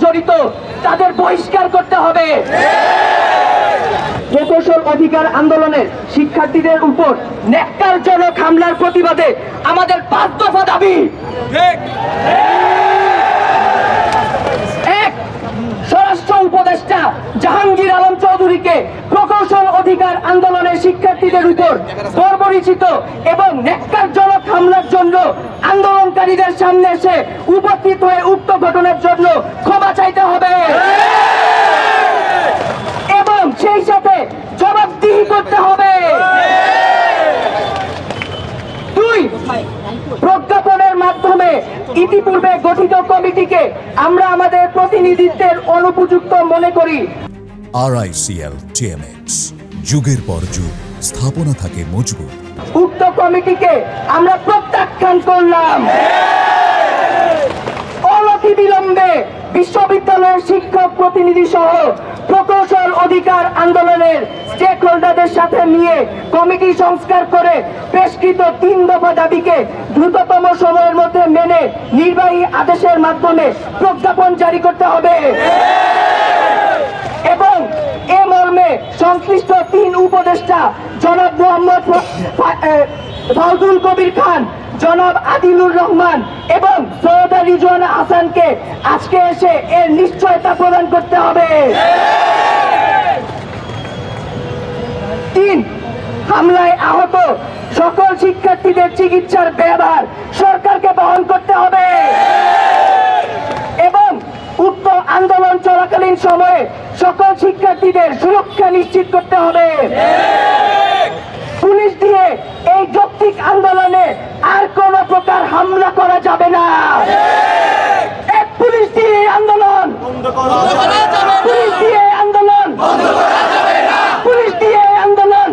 জড়িত তাদের বহিষ্কার করতে হবে। প্রকৌশল অধিকার আন্দোলনের শিক্ষার্থীদের উপর ন্যাক্কারজনক হামলার প্রতিবাদে আমাদের 5 দফা দাবি। এক, স্বরাষ্ট্র উপদেষ্টা জাহাঙ্গীর আলম চৌধুরীকে প্রকৌশল অধিকার আন্দোলনের শিক্ষার্থীদের উপর বর্বরিচিত এবং ন্যাক্কারজনক হামলার জন্য আন্দোলনকারীদের সামনে এসে উপস্থিত হয়ে উক্ত ঘটনার জন্য ক্ষমা চাইতে হবে এবং সেই সাথে জবাবদিহি করতে হবে। 2, প্রজ্ঞাপনের মাধ্যমে ইতিপূর্বে গঠিত কমিটিকে আমরা আমাদের প্রতিনিধিত্বের অনুপযুক্ত মনে করি। RICL TMX, যুগের পর যুগ স্থাপনা থাকে মজবুত। উক্ত কমিটিকে আমরা প্রত্যাখ্যান করলাম। অনতিবিলম্বে বিশ্ববিদ্যালয়ের শিক্ষক প্রতিনিধি সহ প্রকৌশল অধিকার আন্দোলনের স্টেক হোল্ডারদের সাথে নিয়ে কমিটি সংস্কার করে পেশকৃত 3 দফা দাবিকে দ্রুততম সময়ের মধ্যে মেনে নির্বাহী আদেশের মাধ্যমে প্রজ্ঞাপন জারি করতে হবে এবং এ মর্মে সংশ্লিষ্ট 3 উপদেষ্টা জনাব মোহাম্মদ ফজলুল কবির খান, জনাব আদিলুর রহমান এবং সৈয়দা রিজওয়ানা হাসানকে আজকে এসে এর নিশ্চয়তা প্রদান করতে হবে। 3, হামলায় আহত সকল শিক্ষার্থীদের চিকিৎসার ব্যয়ভার সরকারকে বহন করতে হবে এবং উক্ত আন্দোলন চলাকালীন সময়ে সকল শিক্ষার্থীদের সুরক্ষা নিশ্চিত করতে হবে। পুলিশ দিয়ে এই যৌক্তিক আন্দোলনে আর কোন প্রকার হামলা করা যাবে না। এক, পুলিশ দিয়ে আন্দোলন পুলিশ দিয়ে আন্দোলন পুলিশ দিয়ে আন্দোলন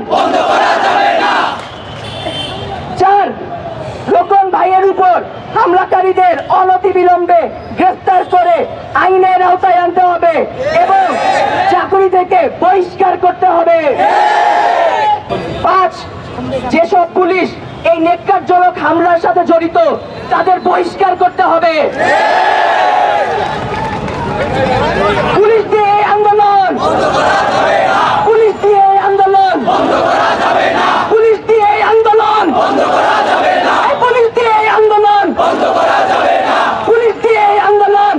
4, রোকন ভাইয়ের উপর হামলাকারীদের অনতিবিলম্বে গ্রেফতার করে আইনের আওতায় আনতে হবে এবং চাকরি থেকে বহিষ্কার করতে হবে। 5, যেসব পুলিশ এই ন্যাক্কারজনক হামলার সাথে জড়িত তাদের বহিষ্কার করতে হবে। পুলিশ দিয়ে আন্দোলন পুলিশ দিয়ে আন্দোলন পুলিশ দিয়ে আন্দোলন পুলিশ দিয়ে আন্দোলন পুলিশ দিয়ে আন্দোলন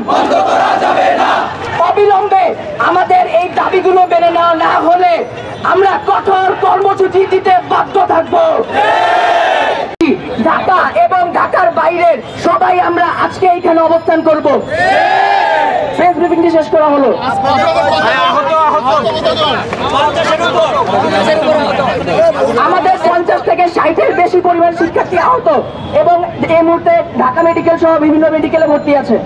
অবিলম্বে আমাদের এই দাবিগুলো মেনে নেওয়া না হলে আমরা কঠোর কর্মসূচি দিতে বাধ্য থাকব। ঢাকা এবং ঢাকার বাইরের সবাই আমরা আজকে এইখানে অবস্থান করব। প্রেস ব্রিফিংটি শেষ করা হলো। আমাদের 50 থেকে 60-এর বেশি পরিমাণ শিক্ষার্থী আহত এবং এই মুহূর্তে ঢাকা মেডিকেল সহ বিভিন্ন মেডিকেলে ভর্তি আছে।